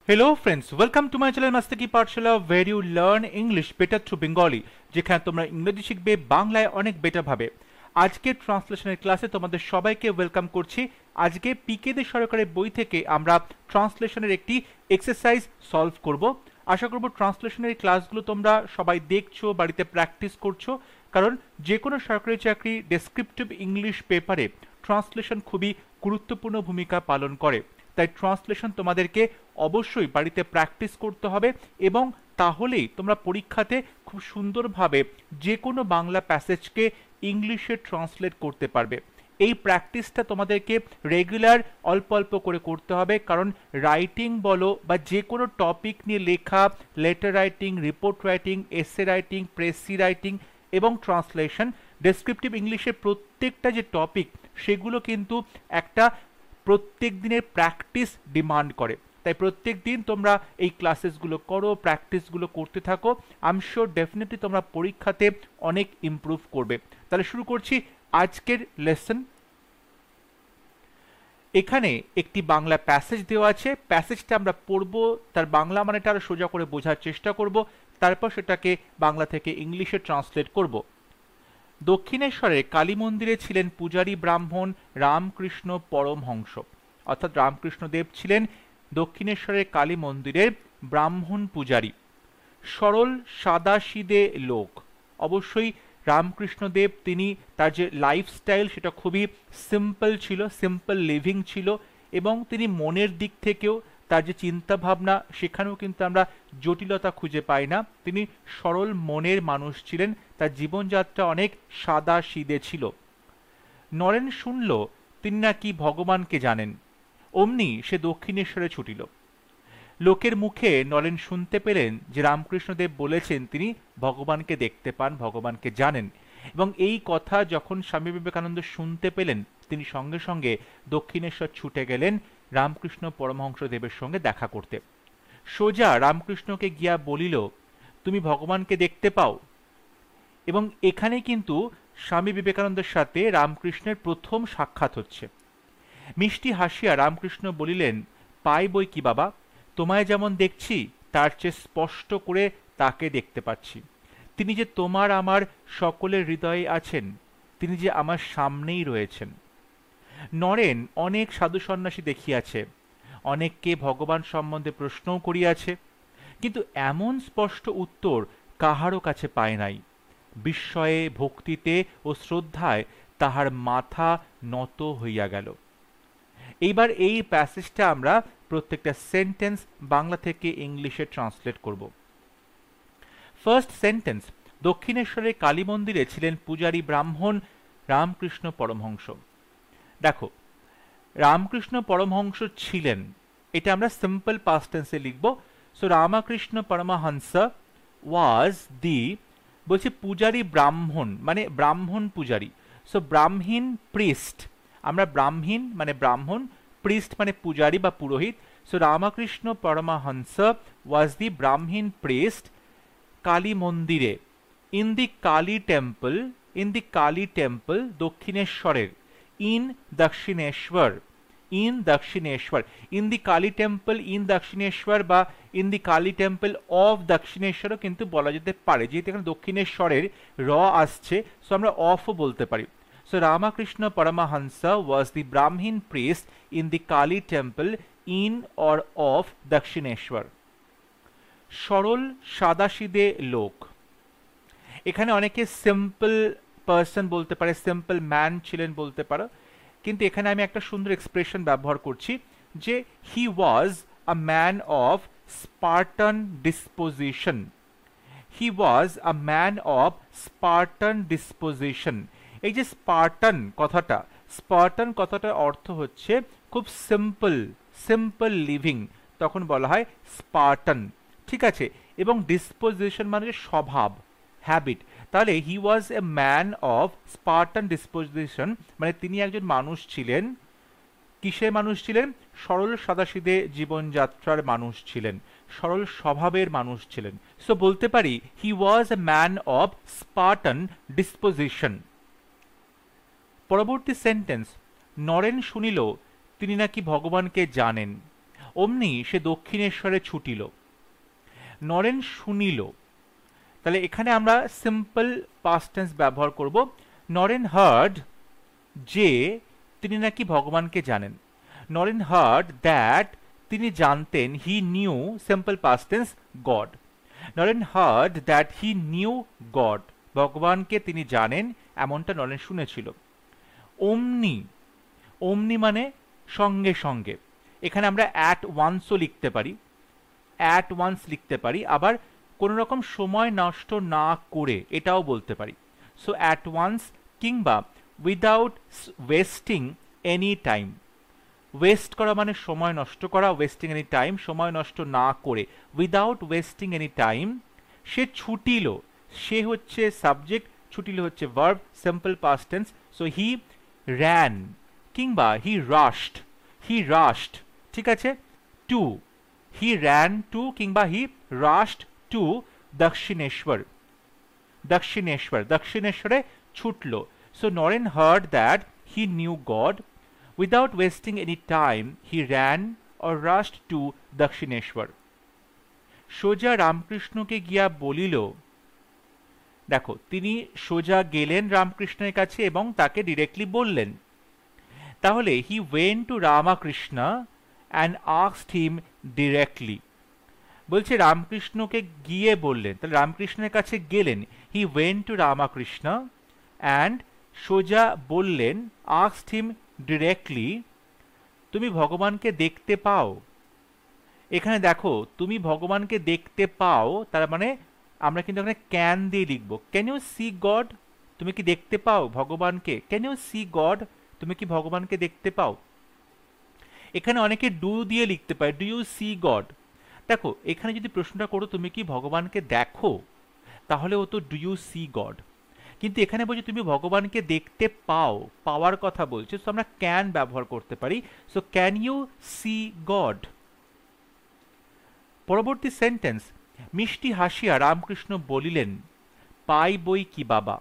Hello friends, welcome to my channel Mastaki Pathshala where you learn English better through Bengali যেখানে তোমরা ইংরেজি শিখবে বাংলায় অনেক বেটার ভাবে। আজকে ট্রান্সলেশনের ক্লাসে তোমাদের সবাইকে ওয়েলকাম করছি। আজকে পিকে দে সরকারের বই থেকে আমরা ট্রান্সলেশনের একটি এক্সারসাইজ সলভ করব। আশা করব ট্রান্সলেশনের এই ক্লাসগুলো তোমরা সবাই দেখছো, বাড়িতে প্র্যাকটিস করছো, কারণ যে কোনো সরকারি চাকরি ডেসক্রিপটিভ ইংলিশ পেপারে ট্রান্সলেশন খুবই গুরুত্বপূর্ণ ভূমিকা পালন করে। তাই ট্রান্সলেশন তোমাদেরকে অবশ্যই বাড়িতে প্র্যাকটিস করতে হবে এবং তাহলেই তোমরা পরীক্ষাতে খুব সুন্দরভাবে যে কোনো বাংলা প্যাসেজকে ইংলিশে ট্রান্সলেট করতে পারবে। এই প্র্যাকটিসটা তোমাদেরকে রেগুলার অল্প অল্প করে করতে হবে, কারণ রাইটিং বলো বা যে কোনো টপিক নিয়ে লেখা, letter writing, report writing, essay writing, precis writing এবং ট্রান্সলেশন, ডেসক্রিপটিভ ইংলিশের প্রত্যেকটা যে টপিক সেগুলো কিন্তু একটা প্রত্যেক দিনের প্র্যাকটিস ডিমান্ড করে। তাই প্রত্যেক দিন তোমরা এই ক্লাসেসগুলো করো, প্র্যাকটিসগুলো করতে থাকো। আই এম শিওর ডেফিনেটলি তোমরা পরীক্ষাতে অনেক ইমপ্রুভ করবে। তাহলে শুরু করছি আজকের লেসন। এখানে একটি বাংলা প্যাসেজ দেওয়া আছে, প্যাসেজটা আমরা পড়বো, তার বাংলা মানেটা আরো সোজা করে বোঝার চেষ্টা করব, তারপর সেটাকে বাংলা থেকে ইংলিশে ট্রান্সলেট করব। দক্ষিণেশ্বরে কালী মন্দিরে ছিলেন পূজারী ব্রাহ্মণ রামকৃষ্ণ পরমহংস, অর্থাৎ রামকৃষ্ণদেব ছিলেন দক্ষিণেশ্বরের কালী মন্দিরের ব্রাহ্মণ পূজারী। সরল সাদাসিদে লোক, অবশ্যই রামকৃষ্ণদেব তিনি তার যে লাইফস্টাইল সেটা খুবই সিম্পল ছিল, সিম্পল লিভিং ছিল, এবং তিনি মনের দিক থেকেও তার যে চিন্তা ভাবনা সেখানেও কিন্তু আমরা জটিলতা খুঁজে পাই না। তিনি সরল মনের মানুষ ছিলেন, তার জীবনযাত্রা অনেক সাদা সিদে ছিল। নরেন শুনল তিনি নাকি ভগবানকে জানেন, অমনি সে দক্ষিণেশ্বরে ছুটিল। লোকের মুখে নরেন শুনতে পেলেন যে রামকৃষ্ণদেব বলেছেন তিনি ভগবানকে দেখতে পান, ভগবানকে জানেন, এবং এই কথা যখন স্বামী বিবেকানন্দ শুনতে পেলেন তিনি সঙ্গে সঙ্গে দক্ষিণেশ্বর ছুটে গেলেন রামকৃষ্ণ পরমহংসদেবের সঙ্গে দেখা করতে। সোজা রামকৃষ্ণকে গিয়া বলিল, তুমি ভগবানকে দেখতে পাও? এবং এখানে কিন্তু স্বামী বিবেকানন্দের সাথে রামকৃষ্ণের প্রথম সাক্ষাৎ হচ্ছে। মিষ্টি হাসিয়া রামকৃষ্ণ বলিলেন, পাই বই কি বাবা, তোমায় যেমন দেখছি তার চেয়ে স্পষ্ট করে তাকে দেখতে পাচ্ছি। তিনি যে তোমার আমার সকলের হৃদয়ে আছেন, তিনি যে আমার সামনেই রয়েছেন। নরেন অনেক সাধু সন্ন্যাসী দেখিয়াছে, অনেককে ভগবান সম্বন্ধে প্রশ্নও করিয়াছে, কিন্তু এমন স্পষ্ট উত্তর কাহারও কাছে পায় নাই। বিস্ময়ে, ভক্তিতে ও শ্রদ্ধায় তাহার মাথা নত হইয়া গেল। এইবার এই প্যাসেজটা আমরা প্রত্যেকটা সেন্টেন্স বাংলা থেকে ইংলিশে ট্রান্সলেট করব। ফার্স্ট সেন্টেন্স, দক্ষিণেশ্বরের কালী মন্দিরে ছিলেন পূজারী ব্রাহ্মণ রামকৃষ্ণ পরমহংস। দেখো, রামকৃষ্ণ পরমহংস ছিলেন, এটা আমরা সিম্পল পাস্ট টেন্সে লিখব। সো রামকৃষ্ণ পরমহংস ওয়াজ দি, বলছে পূজারী ব্রাহ্মণ মানে ব্রাহ্মণ পূজারী। সো ব্রাহ্মীণ প্রিস্ট, আমরা ব্রাহ্মীণ মানে ব্রাহ্মণ, প্রিস্ট মানে পূজারী বা পুরোহিত। So Ramakrishna Paramahamsa was the brahmin priest Kali মন্দিরে, in the Kali temple, in the Kali temple দক্ষিণেশ্বরের, in Dakshineswar, in Dakshineswar, in the Kali temple in Dakshineswar বা in the Kali temple of দক্ষিণেশ্বরও কিন্তু বলা যেতে পারে, যেহেতু এখানে দক্ষিণেশ্বরের র আসছে, সো আমরা অফও বলতে পারি। So Ramakrishna Paramahansa was the Brahmin priest in the Kali temple in or of Dakshineshwar. সরল সাদাসিদে লোক, এখানে অনেকে সিম্পল পার্সন বলতে পারে, সিম্পল ম্যান ছিলেন বলতে পারো, কিন্তু এখানে আমি একটা সুন্দর এক্সপ্রেশন ব্যবহার করছি যে he was a man of Spartan disposition. He was a man of Spartan disposition. এই যে স্পার্টান কথাটা, স্পার্টান কথাটার অর্থ হচ্ছে খুব সিম্পল, সিম্পল লিভিং, তখন বলা হয় স্পার্টান, ঠিক আছে। এবং ডিসপোজিশন মানে স্বভাব, হ্যাবিট। তাহলে he was a man of Spartan disposition মানে তিনি একজন মানুষ ছিলেন, কিসের মানুষ ছিলেন? সরল সাদাসিদে জীবনযাত্রার মানুষ ছিলেন, সরল স্বভাবের মানুষ ছিলেন। সো বলতে পারি he was a man of Spartan disposition. পরবর্তী সেন্টেন্স, নরেন শুনিল তিনি নাকি ভগবানকে জানেন, অমনি সে দক্ষিণেশ্বরে ছুটিল। নরেন শুনিল। তাহলে এখানে আমরা সিম্পল পাস্ট টেন্স ব্যবহার করব। নরেন হার্ড, যে তিনি নাকি ভগবানকে জানেন। নরেন হার্ড দ্যাট, তিনি জানতেন, he knew, simple past tense, god. Naren hard that he knew god, ভগবানকে তিনি জানেন এমনটা নরেন শুনেছিল। অমনি, অমনি মানে সঙ্গে সঙ্গে। এখানে আমরা অ্যাট ওয়ান্সও লিখতে পারি, অ্যাট ওয়ান্স লিখতে পারি, আবার কোনো রকম সময় নষ্ট না করে এটাও বলতে পারি। সো অ্যাট ওয়ান্স কিংবা without wasting any time. West করা মানে সময় নষ্ট করা, ওয়েস্টিং এনি টাইম সময় নষ্ট না করে, উইদাউট ওয়েস্টিং এনি টাইম সে ছুটিল। সে হচ্ছে সাবজেক্ট, ছুটিল হচ্ছে verb, simple past tense. So he ran কিংবা হি রাশড, হি রাশড, ঠিক আছে, টু, হি র্যান টু কিংবা হি রাশড টু দক্ষিণেশ্বর, দক্ষিণেশ্বর, দক্ষিণেশ্বরে ছুটল। So Naren hard that he knew god, without wasting any time he ran or rushed to Dakshineswar. সোজা রামকৃষ্ণকে গিয়া বলিল, দেখো তিনি সোজা গেলেন রামকৃষ্ণের কাছে এবং তাকে ডিরেক্টলি বললেন। তাহলে he went to Ramakrishna and asked him directly. বলছে রামকৃষ্ণকে গিয়ে বললেন, তাহলে রামকৃষ্ণের কাছে গেলেন, he went to Ramakrishna and সোজা বললেন, আস্কড হিম ডিরেক্টলি, তুমি ভগবানকে দেখতে পাও। এখানে দেখো তুমি ভগবানকে দেখতে পাও, তার মানে আমরা কিন্তু এখানে ক্যান দিয়ে লিখব। ক্যান ইউ সি গড, তুমি কি দেখতে পাও ভগবানকে? ক্যান ইউ সি গড, তুমি কি ভগবানকে দেখতে পাও? এখানে অনেকে ডু দিয়ে লিখতে পারে, ডু ইউ সি গড। দেখো এখানে যদি প্রশ্নটা করো তুমি কি ভগবানকে দেখো, তাহলে ও তো ডু ইউ সি গড। কিন্তু এখানে বলছি তুমি ভগবানকে দেখতে পাও, পাওয়ার কথা বলছে, সো আমরা ক্যান ব্যবহার করতে পারি। So can you see God. পরবর্তী সেন্টেন্স, মিষ্টি হাসিয়া রামকৃষ্ণ বলিলেন, পাই বই কি বাবা।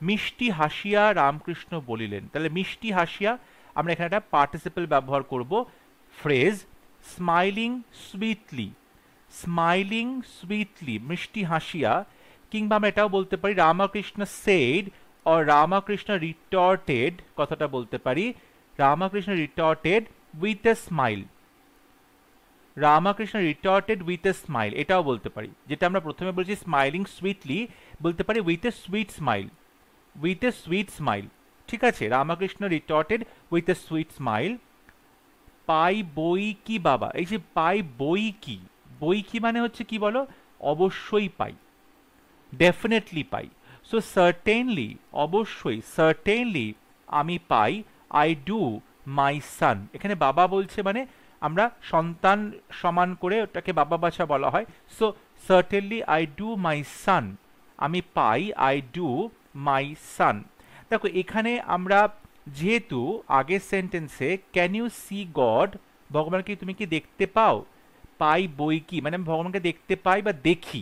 মিষ্টি হাসিয়া রামকৃষ্ণ বলিলেন, তাহলে মিষ্টি হাসিয়া আমরা এখানে একটা পার্টিসিপল ব্যবহার করব, phrase smiling sweetly, smiling sweetly, মিষ্টি হাসিয়া। কিংবা আমরা এটাও বলতে পারি Ramakrishna said or Ramakrishna retorted, কথাটা বলতে পারি Ramakrishna retorted with a smile, Ramakrishna retorted with a smile, এটাও বলতে পারি। যেটা আমরা প্রথমে বলছি স্মাইলিং সুইটলি, বলতে পারি with a sweet smile, with a sweet smile, ঠিক আছে। Ramakrishna retorted with a sweet smile. পাই বই কি বাবা, এই যে পাই বই কি, বই কি মানে হচ্ছে কি বলো, অবশ্যই পাই, ডেফিনেটলি পাই। সো সার্টেনলি, অবশ্যই, সার্টেনলি আমি পাই, আই ডু মাই সান। এখানে বাবা বলছে মানে আমরা সন্তান সমান করে ওটাকে বাবা বাছা বলা হয়। So certainly I do my son, আমি পাই, আই ডু মাই সান। দেখো এখানে আমরা যেহেতু আগের সেন্টেন্সে ক্যান ইউ সি গড, ভগবানকে তুমি কি দেখতে পাও, পাই বই কি মানে আমি ভগবানকে দেখতে পাই বা দেখি।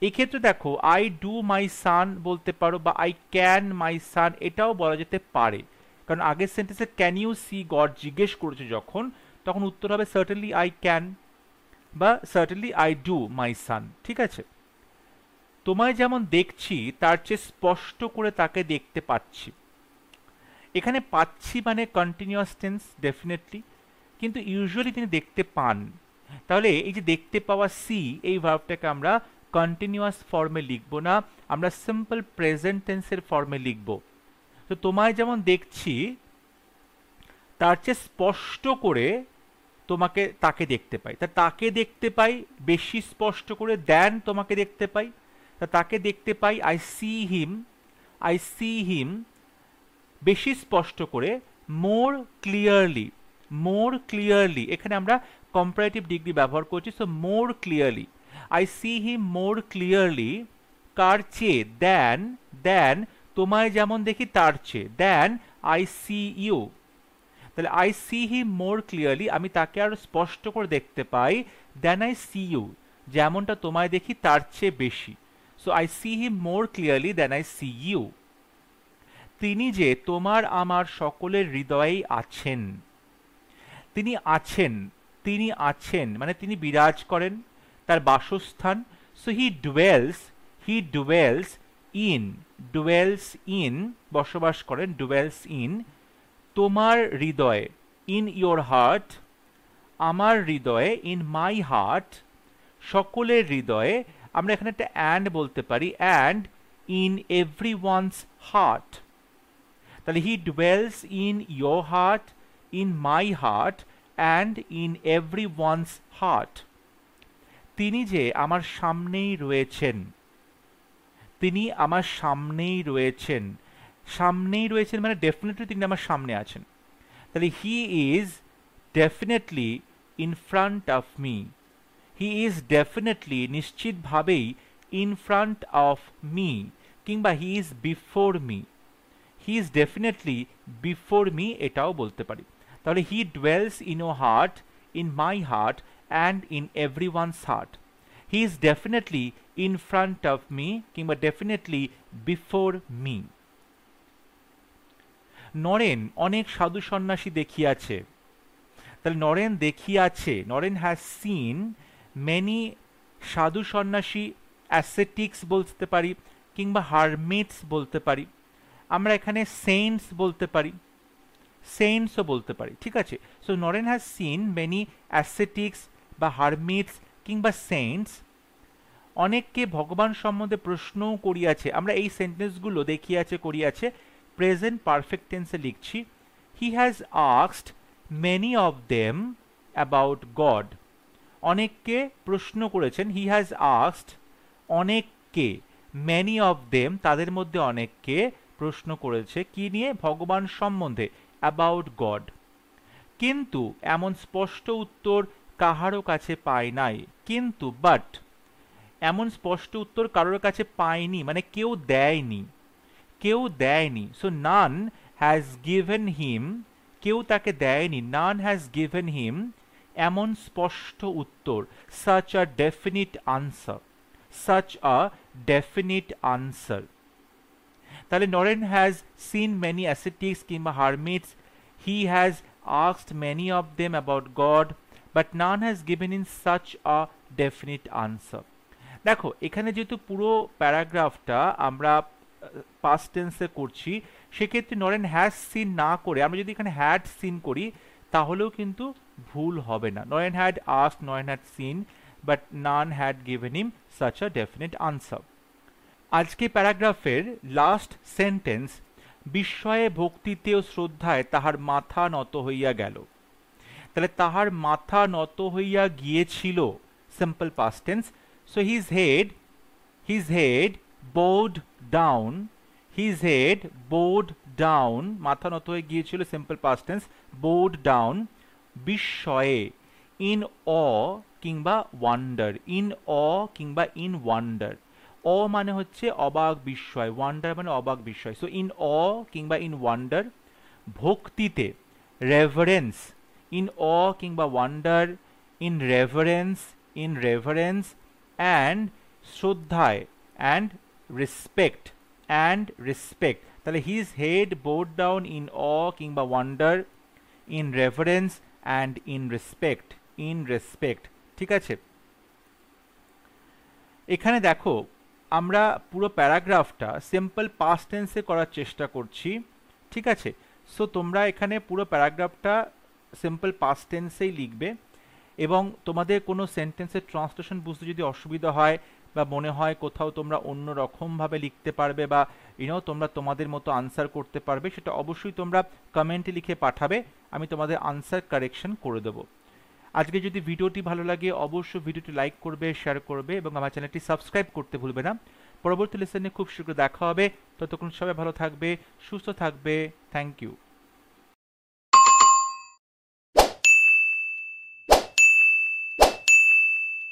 এক্ষেত্রে দেখো আই ডু মাই সান বলতে পারো বা আই ক্যান মাই সান, এটাও বলা যেতে পারে। কারণ আগের সেন্টেন্সে ক্যান ইউ সি গড জিজ্ঞেস করেছে যখন, তখন উত্তর হবে সার্টেনলি আই ক্যান বা সার্টেনলি আই ডু মাই সান, ঠিক আছে। তোমায় যেমন দেখছি তার চেয়ে স্পষ্ট করে তাকে দেখতে পাচ্ছি। এখানে পাচ্ছি মানে কন্টিনিউয়াস টেন্স ডেফিনেটলি, কিন্তু ইউজুয়ালি তিনি দেখতে পান। তাহলে এই যে দেখতে পাওয়া সি, এই ভার্বটাকে আমরা কন্টিনিউয়াস ফর্মে লিখব না, আমরা সিম্পল প্রেজেন্ট টেন্সের ফর্মে লিখব। তো তোমায় যেমন দেখছি তার চেয়ে স্পষ্ট করে তোমাকে তাকে দেখতে পাই, তা তাকে দেখতে পাই বেশি স্পষ্ট করে দেন তোমাকে দেখতে পাই, তা তাকে দেখতে পাই I see him, I see him বেশি স্পষ্ট করে, মোর ক্লিয়ারলি, মোর ক্লিয়ারলি, এখানে আমরা কম্পারেটিভ ডিগ্রি ব্যবহার করছি। So more clearly, I see him more clearly, কার চেয়ে, দেন, দেন তোমায় যেমন দেখি তার চেয়ে, দেন আই সি ইউ। তাহলে I see him more clearly, আমি তাকে আরো স্পষ্ট করে দেখতে পাই, দেন আই সি ইউ, যেমনটা তোমায় দেখি তার চেয়ে বেশি। So I see him more clearly then I see you. তিনি যে তোমার আমার সকলের হৃদয়েই আছেন, তিনি আছেন, তিনি আছেন মানে তিনি বিরাজ করেন, তার বাসস্থান। সো হি ডুয়েলস ইন বসবাস করেন, ডুয়েলস ইন তোমার হৃদয়ে, ইন ইয়োর হার্ট, আমার হৃদয়ে, ইন মাই হার্ট, সকলের হৃদয়ে। আমরা এখানে একটা অ্যান্ড বলতে পারি, and in every one's heart. তাহলে he dwells in your heart, in my heart and in every one's heart. তিনি যে আমার সামনেই রয়েছেন, তিনি আমার সামনেই রয়েছেন। সামনেই রয়েছেন মানে ডেফিনেটলি তিনি আমার সামনে আছেন। তাহলে he is definitely in front of me, he is definitely নিশ্চিতভাবেই ইন ফ্রন্ট অফ মি, কিংবা he is before me, he is definitely before me এটাও বলতে পারি। তাহলে he dwells in your heart, in my heart and in every one's heart. He is definitely in front of me কিংবা definitely before me. Naren অনেক সাধু সন্ন্যাসী দেখিয়াছে। তাহলে নরেন দেখিয়াছে, নরেন হ্যাজ সিন মেনি সাধু সন্ন্যাসী, অ্যাসেটিক্স বলতে পারি কিংবা হারমিটস বলতে পারি। আমরা এখানে সেন্টস বলতে পারি, সেন্টসও বলতে পারি, ঠিক আছে। So Naren has seen many ascetics বা হারমিটস কিংবা সেন্টস। অনেককে ভগবান সম্বন্ধে প্রশ্নও করিয়াছে। আমরা এই সেন্টেন্সগুলো দেখিয়াছে করিয়াছে প্রেজেন্ট পারফেক্ট টেন্সে লিখছি। He has asked many of them about god. অনেককে প্রশ্ন করেছেন, হি হ্যাজ আস্কড অনেককে, মেনি অফ দেম তাদের মধ্যে অনেককে প্রশ্ন করেছে কি নিয়ে? ভগবান সম্বন্ধে, অ্যাবাউট গড। কিন্তু এমন স্পষ্ট উত্তর কাহারও কাছে পায় নাই। কিন্তু বাট এমন স্পষ্ট উত্তর কারোর কাছে পায়নি মানে কেউ দেয়নি, কেউ দেয়নি। So none has given him, কেউ তাকে দেয়নি, নান হ্যাজ গিভেন হিম এমন স্পষ্ট উত্তর, such a definite answer, such a definite answer। তাহলে Naren has seen many ascetics কিংবা hermits, he has asked many of them about God, but none has given in such a definite answer। দেখো এখানে যেহেতু পুরো প্যারাগ্রাফটা আমরা পাস্ট টেন্সে করছি, সেক্ষেত্রে নরেন হ্যাজ সিন না করে আমরা যদি এখানে হ্যাড সিন করি তাহলেও কিন্তু ভুল হবে না। Naren had asked, Naren had seen, but none had given him such a definite answer. আজকে প্যারাগ্রাফের লাস্ট সেন্টেন্স, বিস্ময়ে ভক্তিতে ও শ্রদ্ধায় তাহার মাথা নত হইয়া গেল। তাহলে তাহার মাথা নত হইয়া গিয়েছিল, simple past tense. So his head bowed down, his head bowed down, মাথা নত হয়ে গিয়েছিল, simple past tense, bowed down, বিস্ময়ে, in awe কিংবা wonder, in awe কিংবা in wonder। awe মানে হচ্ছে অবাক বিস্ময়, wonder মানে অবাক বিস্ময়। সো in awe কিংবা in wonder। ভক্তিতে, reverence, in awe কিংবা wonder, in reverence and শ্রদ্ধায় and respect, তাহলে his head bowed down in awe কিংবা wonder, in reverence and in respect, ঠিক আছে। এখানে দেখো আমরা পুরো প্যারাগ্রাফটা সিম্পল পাস্ট টেন্সে করার চেষ্টা করছি, ঠিক আছে। সো তোমরা এখানে পুরো প্যারাগ্রাফটা সিম্পল পাস্ট টেন্সেই লিখবে, এবং তোমাদের কোনো সেন্টেন্সের ট্রান্সলেশন বুঝতে যদি অসুবিধা হয় বা মনে হয় কোথাও তোমরা অন্য রকমভাবে লিখতে পারবে বা তোমরা তোমাদের মতো আনসার করতে পারবে, সেটা অবশ্যই তোমরা কমেন্টে লিখে পাঠাবে, আমি তোমাদের আনসার কারেকশন করে দেবো। আজকে যদি ভিডিওটি ভালো লাগে অবশ্যই ভিডিওটি লাইক করবে, শেয়ার করবে এবং আমার চ্যানেলটি সাবস্ক্রাইব করতে ভুলবে না। পরবর্তী লেসনে খুব শীঘ্র দেখা হবে, ততক্ষণ সবাই ভালো থাকবে, সুস্থ থাকবে। Thank you.